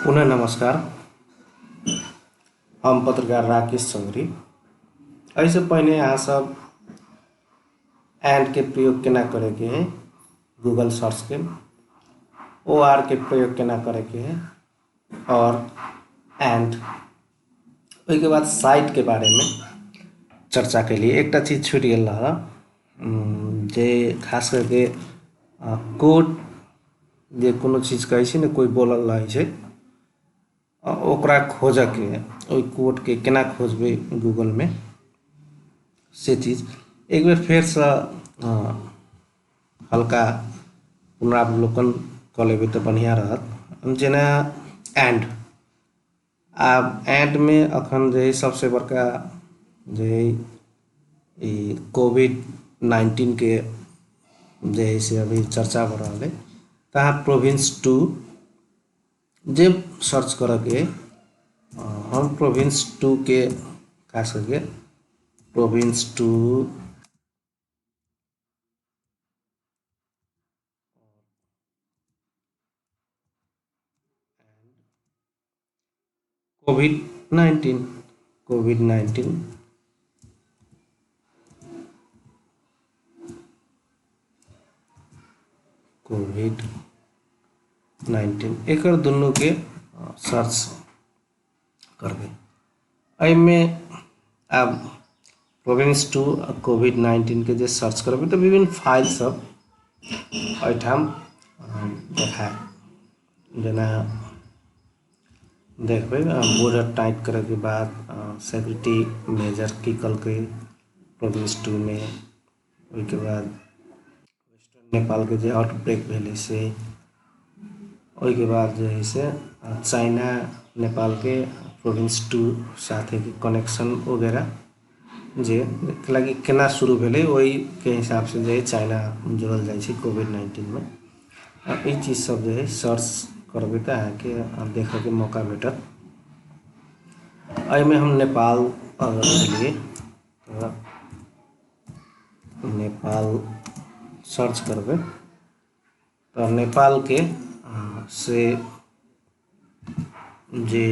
पुनः नमस्कार। हम पत्रकार राकेश चौधरी। ऐसे पहले यहाँ सब एंड के प्रयोग केना करे के है, गूगल सर्च के ओ आर के प्रयोग केना करे के है और एंड के बाद साइट के बारे में चर्चा के लिए एक चीज छूट गया रहा जे खास करके कोड जे कोनो चीज कहै छै ने, कोई बोलल रहे छै ओकरा खोजऽ के ओहि कोड के केना खोजबै गूगल में से चीज एक बेर फेर से हल्का पुनरावलोकन कऽ लेबै तऽ बढ़िया रहत। जेना एंड आब एंड में अखन जे सबसे बड़का जे कोविड-19 के जे से अभी चर्चा हो रहा है, तहाँ प्रोविंस 2 जे सर्च कर के हम प्रोविंस 2 के खास करके प्रोविंस 2 कोविड-19 एक दुनू के सर्च करबे। एहिमे अब प्रोविंस 2 कोविड-19 के जे सर्च करबे तो विभिन्न फाइल सब एठाम देखा जेना देखबे बॉर्डर टाइप करे के बाद सिक्योरिटी मेजर की कलके प्रोविंस 2 में। उसके बाद वेस्टर्न नेपाल के जे आउटब्रेक भेले से, उसके बाद जो है से चाइना नेपाल के प्रोविंस 2 साथे के कनेक्शन वगैरह जे लगी केना शुरू भेले वही के हिसाब से जो है चाइना जोड़ल जाए छै कोविड-19 में। ई चीज सब जो है सर्च करबे तो अहाँके देखे के मौका भेटत। एहिमे हम नेपाल अगर लिए तो नेपाल सर्च करबे तो नेपाल के से जे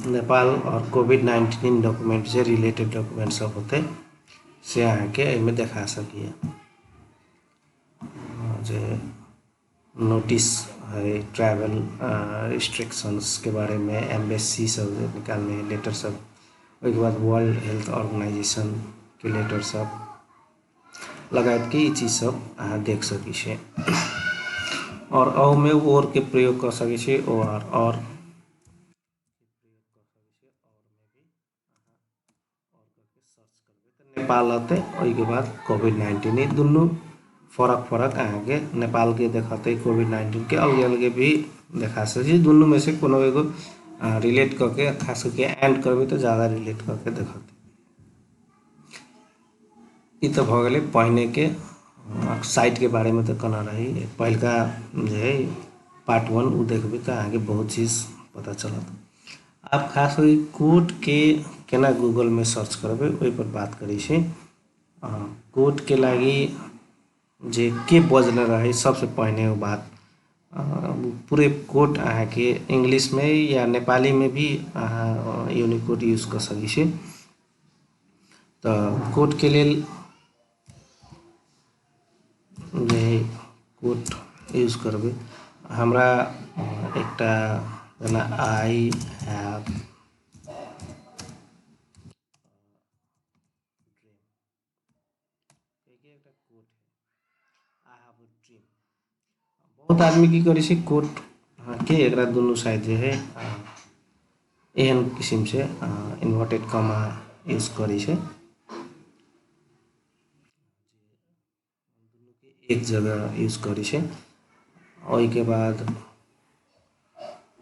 नेपाल और कोविड-19 डॉक्यूमेंट से रिलेटेड डॉक्यूमेंट सब होते से अहाँके एहिमे देखा सकिए। जे नोटिस है ट्रैवल रिस्ट्रिक्शंस के बारे में एम्बेसी सब निकालने लेटर सब, उसके बाद वर्ल्ड हेल्थ ऑर्गेनाइजेशन के लेटर सब लगायत के चीज सब अहाँ देख सकी छे। और अहू में और के प्रयोग कर सके छे और नेपाल आते उसके बाद कोविड-19 दुनू फरक अहाँके नेपाल के देखते कोविड-19 के अलग अलग भी देखा सके। दुनू में से कोनो एगो रिलेट करके खास करके एंड करबे तो ज़्यादा रिलेट करके देखते। ये तो भ गए पहले के साइट के बारे में तो कना रही पहलका जे पार्ट 1 उ देखबे तो आगे बहुत चीज पता चलत। आप खास करके कोड के केना गूगल में सर्च करबे वही पर बात करी छे। कोड के लागी जे के बजले रहे सबसे पहले वो बात पूरे कोड अहाँ के इंग्लिश में या नेपाली में भी यूनिकोड यूज कर सकी छे। तो कोड के लिए जे कोड यूज करबे हमरा एकटा जेना आई हैव बहुत आदमी की करे छे कोड के एकरा दुनू साइड जे है एहन किस्म से इन्वर्टेड कॉमा यूज करे छे, एक जगह यूज करे छे। और के बाद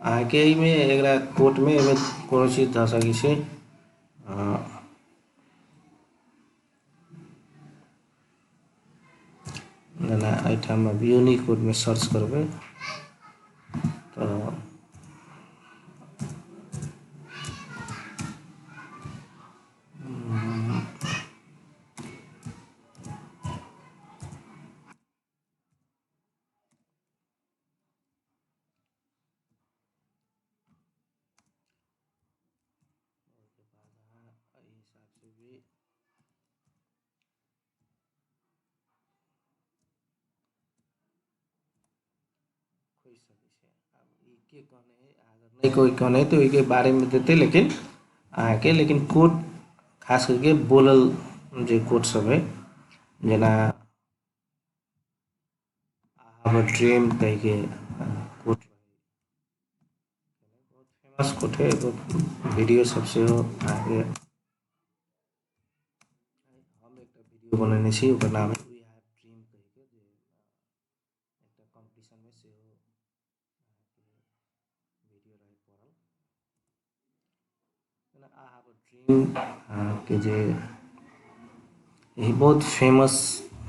आके में एकरा कोड में कोनो चीज ध सके छे। जेना एठाम यूनिकोड में सर्च करबे तो भी खोज सकै छै। अब ई के कहने है, अगर नहीं कोई कहने तो के बारे में देते, लेकिन आके लेकिन कोड खास करके बोलल जे कोड सब है, जना आई हैव अ ड्रीम कह के कोड बहुत फेमस कोड है, एगो वीडियो सबसे हो आगे हम एक वीडियो बनने छी, ओकर नाम है वी हैव ड्रीम कह के, जे एक कंपटीशन में से हो वीडियो रहे पड़ल, आई हैव अ ड्रीम के जे यही बहुत फेमस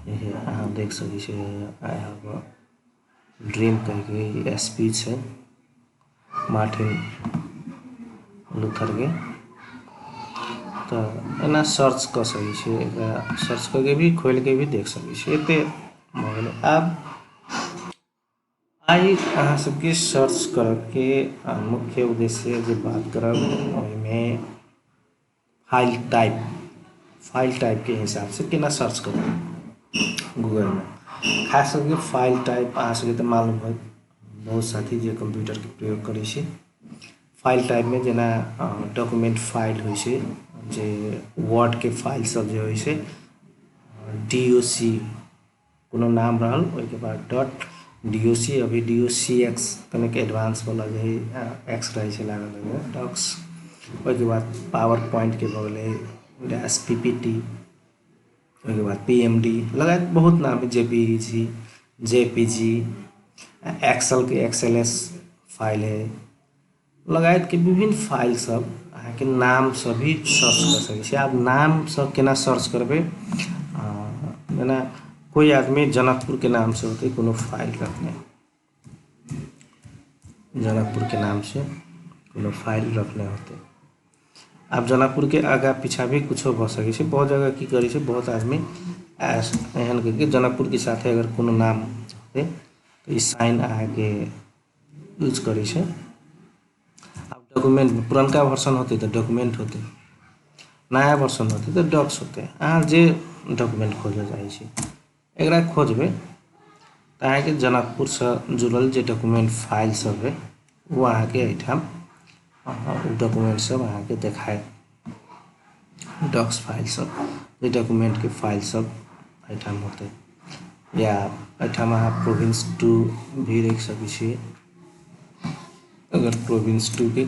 है, अहाँ देख सकै छी आई हैव अ ड्रीम कह के स्पीच है मार्टिन लूथर के। तो एना सर्च कर सकै छी, सर्च करके भी खोल के भी देख सकै छी, एते भऽ गेलै। आब आई अहाँ सबके सर्च करके मुख्य उद्देश्य जे बात करब ओहिमे फाइल टाइप के हिसाब से केना सर्च करब गूगल में। खास करके फाइल टाइप अहाँ सबके तो मालूम है, बहुत साथी जे कंप्यूटर के प्रयोग करै छै। फाइल टाइप में जना डॉक्यूमेंट फाइल होइ छै, जे वर्ड के फाइल सब जे होइ छै, DOC कोनो नाम रहल, ओहिके बाद डॉट DOC, अभी DOCX कनिक एडवांस वाला जे है एक्स रहे छै लागल डॉक्स, ओहिके बाद पावर पॉइंट के भऽ गेलै PPT, ओहिके बाद PMD लगायत बहुत नाम है, JPG, एक्सेल के XLS फाइल है, लगायत के विभिन्न फाइल सब अहाँके नाम से भी सर्च कर सकै छी। आब नाम सब केना सर्च करबै, जेना कोई आदमी जनकपुर के नाम से होते कोनो फाइल रखने, जनकपुर के नाम से कोनो फाइल रखने होते। अब जनकपुर के आगा पीछा भी कुछ भऽ सकै छै, बहुत जगह की करै छै, बहुत आदमी एहन करके जनकपुर के साथे अगर कोनो नाम होते तो ई साइन अहाँके यूज करै छै। अब डॉक्यूमेंट में पुरनका वर्जन होते तो डॉक्यूमेंट होते, नया वर्जन होते तो डॉक्स होते। अहाँ जे डॉक्यूमेंट खोजऽ चाहै छी एकरा खोजबै तो अहाँके जनकपुर से जुड़ल जे डॉक्यूमेंट फाइल सब है वो अहाँके एहिठाम डॉक्यूमेंट सब अहाँके देखायत, डॉक्स फाइल सब, जे डॉक्यूमेंट के फाइल सब एहिठाम होते। या एहिठाम अहाँ प्रोविंस 2 भी देख सकै छी, अगर प्रोविंस 2 के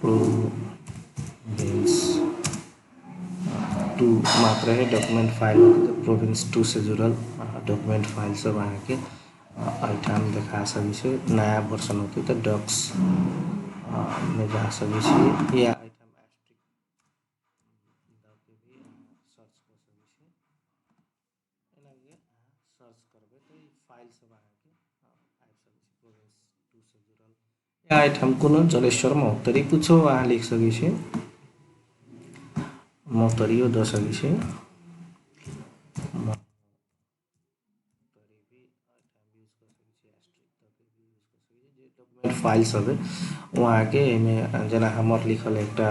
प्रोविंस 2 मात्र है डॉक्यूमेंट फाइल होते, तो प्रोविंस 2 से जुड़ल डॉक्यूमेंट फाइल सब अहाँके एहिठाम देखा सकै छी। नया वर्जन होते तो डॉक्स में जा सकै छी, या एहिठाम एस्ट्रिक दऽ के भी सर्च कर सकै छी। एना के सर्च करबै तो ई फाइल सब अहाँके आबि सकै छी प्रोविंस 2 से जुड़ल। या एहिठाम कोनो जलेश्वर महोत्तरी कुछो अहाँ लिख सकै छी, महोत्तरियो दऽ सकै छी, फाइल सब है वहाँ के में जना हमर लिखल एकटा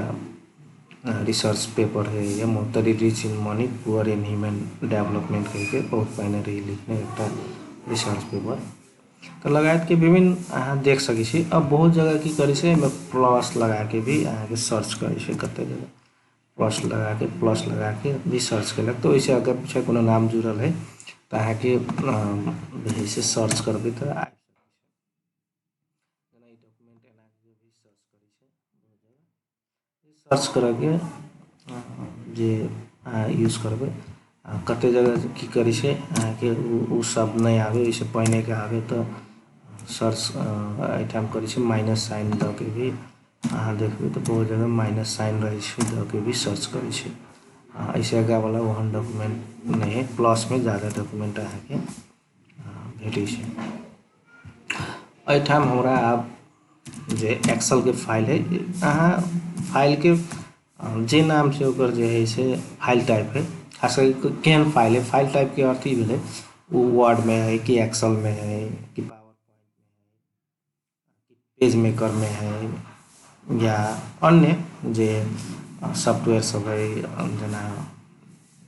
रिसर्च पेपर है, या Mahottari rich in money poor in human development करके बहुत पहले रही लिखने एकटा रिसर्च पेपर, तो लगायत के विभिन्न अहाँ देख सकै छी। अब बहुत जगह की करै छै, प्लस लगा के भी अहाँके सर्च करै छै, कते जगह प्लस लगा के भी सर्च केलक, तो ओइसे अगर पीछे कोनो नाम जुड़ल है तो अहाँके जैसे सर्च करबै तो आबि डॉक्यूमेंट एना के भी सर्च करै छै, बहुत जगह सर्च करके जे अहाँ यूज करबै। कते जगह की करै छै अहाँके उ शब्द नहीं आवे, ओइसे पहिने के आवे तो सर्च एहिठाम करै छै माइनस साइन दऽ के भी अहाँ देखबै तो बहुत जगह माइनस साइन रहे छै, दऽ के भी सर्च करै छै। ऐसे आगा वाला ओहन डॉक्यूमेंट नहीं है, प्लस में ज़्यादा डॉक्यूमेंट अहाँके भेटै छै। एहिठाम हमरा आब जे एक्सेल के फाइल है, अहाँ फाइल के जे नाम से ओकर जे है से फाइल टाइप है, खास करके केहन फाइल है, फाइल टाइप के अर्थ ई भेलै वो वर्ड में है कि एक्सेल में है कि पावर पॉइंट में है कि पेज मेकर में है, या अन्य जे सॉफ्टवेयर सब है जना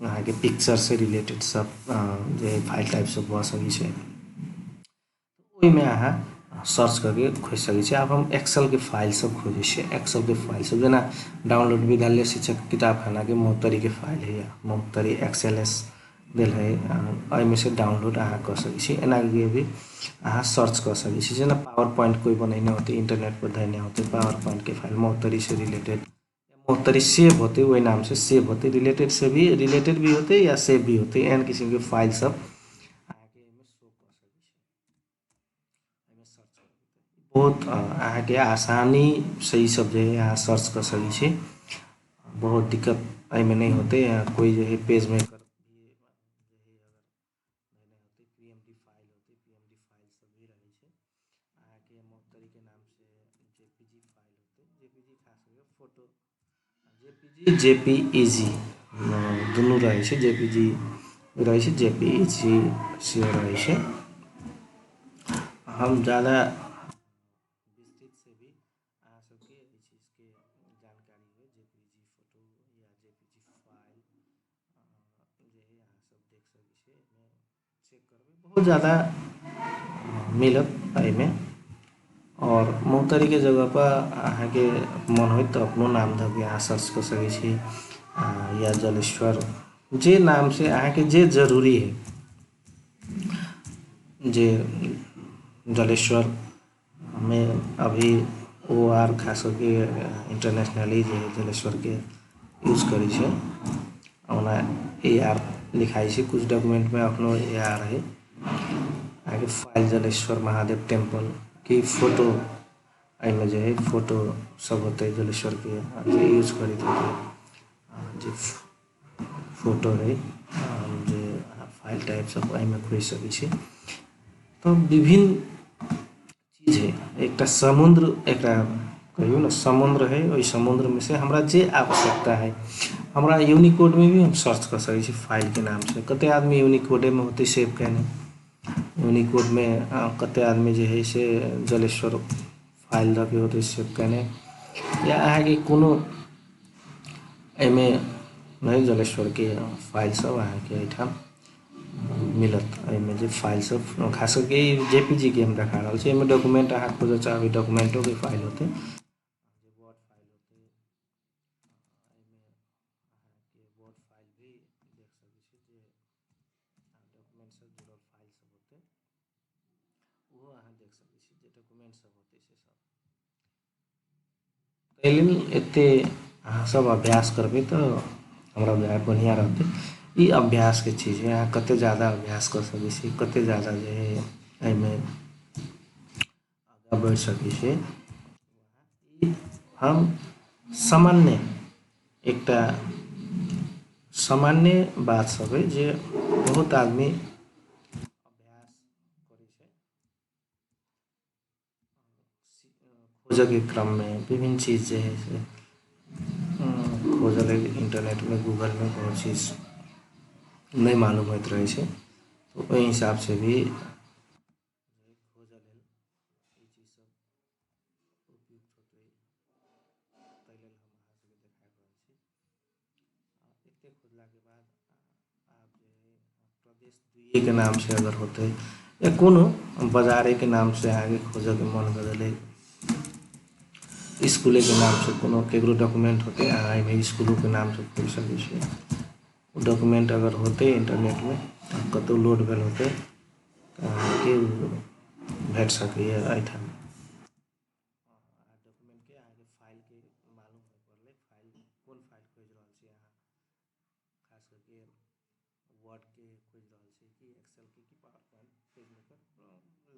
अहाँ के पिक्चर से रिलेटेड सब जे फाइल टाइप सब भऽ सकै छै ओहिमे अहाँ सर्च करके खोज सकै छी। आब हम एक्सेल के फाइल सब खोजै छियै एक्सेल के फाइल सब जेना डाउनलोड विद्यालय शिक्षक किताबखाना के महोत्तरी के फाइल है या महोत्तरी एक्सएलएस देल है एहिमे से डाउनलोड अहाँ कर सकै छी। एना के भी अहाँ सर्च कर सकै छी जेना पावर पॉइंट कोई बनैने होते इंटरनेट पर धैने होते पावर पॉइंट के फाइल महोत्तरी से रिलेटेड महोत्तरी सेव होते वही नाम से सेव होते रिलेटेड से भी रिलेटेड भी होते या सेव भी होते एहन किस्म के फाइल सब बहुत अहाँ के आसानी से ई सब जे है अहाँ सर्च कर सकै छी। बहुत दिक्कत एहिमे नहीं होते कोई जो है पेज में जेपीईजी दुनू रहे छै जेपीजी रहे छै जेपीईजी सेहो रहे छै। हम ज़्यादा विस्तृत से भी अहाँ सबके इस चीज़ के जानकारी हो जेपीजी फोटो या जेपीजी फाइल जे है अहाँ सब देख सकै छी चेक करबै बहुत ज़्यादा मिलत एहिमे और महोत्तरी के जगह पर अहाँ के मन हो तो अपनो नाम धऽ के अहाँ सर्च कर सकै छी या जलेश्वर जे नाम से अहाँ के जे जरूरी है जे जलेश्वर में अभी OR खास करके इंटरनेशनली जे जलेश्वर के यूज करै छै ओना AR लिखाई छै कुछ डॉक्यूमेंट में अपनो AR है आगे फाइल जलेश्वर महादेव टेम्पल की फोटो एहिमे जे है फोटो सब होते जलेश्वर के जे यूज करैत होते जे फोटो है जे फाइल टाइप सब एहिमे खोज सकै छी। तो विभिन्न चीज है एक समुद्र एक कहियो ना समुद्र है वही समुद्र में से हमरा जे आवश्यकता है हमरा यूनिकोड में भी हम सर्च कर सकै छी फाइल के नाम से कते आदमी यूनिकोड में होते सेव कैने यूनिकोड में कते आदमी जे है से जलेश्वर फाइल रख के होते सेव कैने या अहाँ के कोनो एहिमे नहीं जलेश्वर के फाइल सब अहाँ के एहिठाम मिलत एहिमे जे फाइल सब खास करके जेपीजी के हम देखा रहल छी एहिमे डॉक्यूमेंट अहाँ खोजऽ चाहबै डॉक्यूमेंटो के फाइल होते वर्ड फाइल होते एहिमे अहाँ के वर्ड फाइल भी देख सकै छी जे डॉक्यूमेंट से जुड़ल फाइल सब होते वो अहाँ देख सकै छी जे डॉक्यूमेंट सब होते से सब एहि लेल एते अहाँ सब अभ्यास करबै तो हमरा बढ़िया रहते ई अभ्यास के चीज है अहाँ कते ज़्यादा अभ्यास कर सकै छी कते ज़्यादा जे है एहिमे आगाँ बढ़ि सकै छी। हम सामान्य एकटा सामान्य बात सब है जे बहुत आदमी अभ्यास करै छै खोजऽ के क्रम में विभिन्न चीज जे है से खोजल इंटरनेट में गूगल में बहुत चीज नहीं मालूम होइत रहे छै तो ओहि हिसाब से भी खोजऽ लेल ई चीज सब उपयुक्त होते ताहि लेल हम अहाँ सबके देखा रहल छी एते खोजला के बाद आप जे है प्रदेश 2 के नाम से अगर होते या कोनो बाजारे के नाम से आगे खोजऽ के मन करले स्कूले के नाम से कोनो केकरो डॉक्यूमेंट होते अहाँ एहिमे स्कूलों के नाम से खोज सकै छी डॉक्यूमेंट अगर होते इंटरनेट में कतौ लोड भेल होते तो अहाँ के भेट सकैए एहिठाम डॉक्यूमेंट के अहाँ के फाइल के मालूम हो पड़ले फाइल कोन फाइल खोज रहल छी अहाँ खास करके वर्ड के खोज रहल छी कि एक्सेल के कि पावर पॉइंट पेज मेकर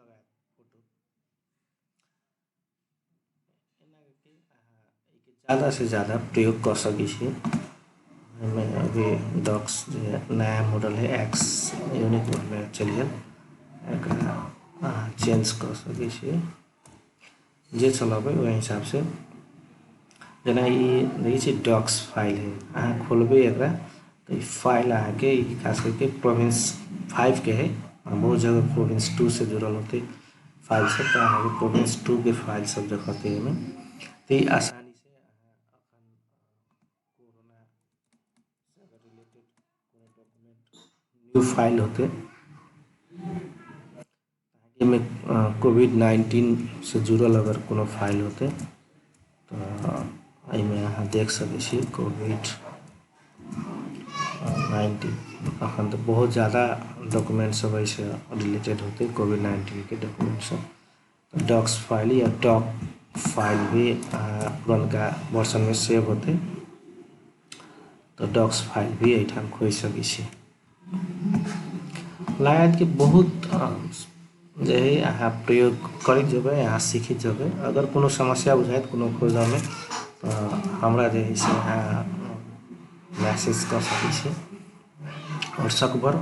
लगायत फोटो एना के अहाँ एके ज़्यादा से ज़्यादा प्रयोग कर सकै छी। में अभी डॉक्स जो नया मॉडल है एक्स यूनिकोड में चलिए चेंज कर सकै छी जे चलबै वही हिसाब से जेना ई देखै छी डॉक्स फाइल है अहाँ खोलबै एकरा तो ई फाइल अहाँ के खास करके प्रोविंस 5 के है बहुत जगह प्रोविंस 2 से जुड़ल होते फाइल सब तो अहाँ के प्रोविंस 2 के फाइल सब देखते हैं तो आसानी से अहाँ अपन फाइल होते में कोविड-19 से जुड़ल अगर कोनो फाइल होते तो एहिमे अहाँ देख सकै छी कोविड-19 अखन तो बहुत ज़्यादा डॉक्यूमेंट सब ऐसे रिलेटेड होते कोविड-19 के डॉक्यूमेंट सब। तो डॉक्स फाइल या डॉक फाइल भी पुरनका वर्जन में सेव होते तो डॉक्स फाइल भी एठाम खोज सकै छी। लागत कि बहुत जे है अहाँ प्रयोग करैत जेबै अहाँ सीखैत जेबै। अगर कोनो समस्या बुझाइत कोनो खोजऽ में तो हमरा जे है से अहाँ मैसेज कर सकै छी और सकबर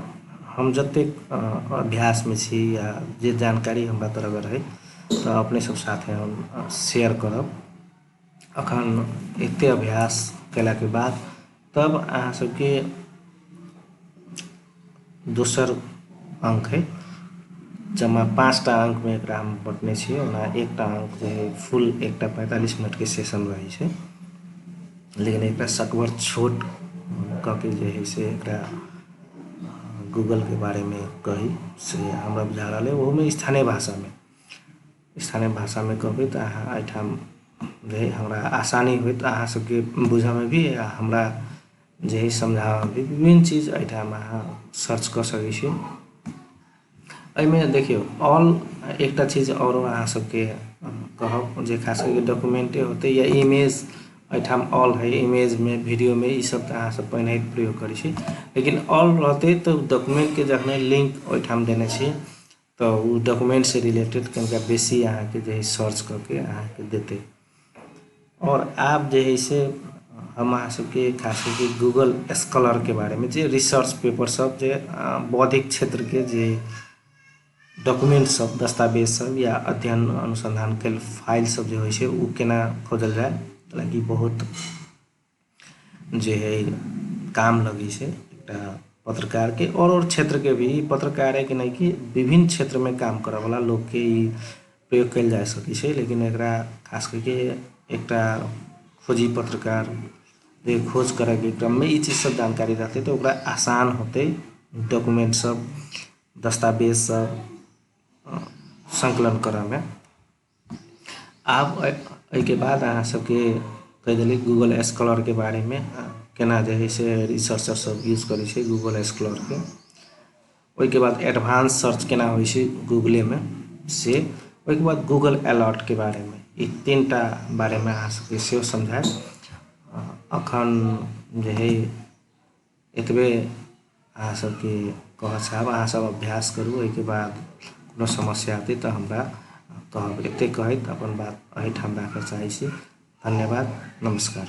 हम जतेक अभ्यास में छी या जे जानकारी हमरा तरफ रहे तो अपने सब साथे हम शेयर करब। अखन एते अभ्यास कैला के बाद तब अहाँ सबके दोसर अंक है जमा 5टा अंक में एकरा हम बटने छियै। ओना एकटा अंक जे है फुल एकटा 45 मिनट के सेशन रहे छै लेकिन एकटा सकबर छोट कके जे है से एकरा गूगल के बारे में कही से हमरा बुझा रहल है। वो में स्थानीय भाषा में कहबै तो अहाँ एठाम जे हमरा आसानी होइत अहाँ सबके बुझऽ में भी हमरा जे है समझावे में भी विभिन्न चीज एठाम अहाँ सर्च कर सकै छी। एहिमे देखियो ऑल एकटा चीज और अहाँ सबके कहब जे खास करके डॉक्यूमेंटे होते या इमेज एठाम ऑल है इमेज में वीडियो में ई सब अहाँ सब पहले प्रयोग करै छी लेकिन ऑल रहते तो डॉक्यूमेंट के जखने लिंक ओठाम देने छी तो वो डॉक्यूमेंट से रिलेटेड कनिका बेसी अहाँ के जे सर्च करके अहाँ के देते। और आप जे है से हम अहाँ सबके खास करके गूगल स्कॉलर के बारे में जे रिसर्च पेपर सब जे बौद्धिक क्षेत्र के जे डॉक्यूमेंट सब दस्तावेज सब या अध्ययन अनुसंधान के फाइल सब जो है वो केना खोजल जाए लगी बहुत जे है काम लगी से एकटा पत्रकार के और क्षेत्र के भी पत्रकार है कि नहीं कि विभिन्न क्षेत्र में काम करे वाला लोग के प्रयोग कल जा सकै छै। लेकिन एकरा खास करके एकटा खोजी पत्रकार जे खोज करे के क्रम में ई चीज सब जानकारी रहते तो ओकरा आसान होते डॉक्यूमेंट सब दस्तावेज सब संकलन करे में। आब के बाद अहाँ सबके कह दिली गूगल स्कॉलर के बारे में केना जे है से रिसर्चर सब यूज करे छै गूगल स्कॉलर के। ओई के बाद एडवांस सर्च केना होय छै गूगल में से ओई के बाद गूगल अलर्ट के बारे में ई 3टा बारे में अहाँ सबके सेहो समझाए। अखन जे है एतबे अहाँ सबके कह चाहब अहाँ सब अभ्यास करू। ओई के बाद कोनो समस्या आते तो हमरा कहब। एते कहैत अपन बात एहिठाम राखऽ चाहै छी। धन्यवाद नमस्कार।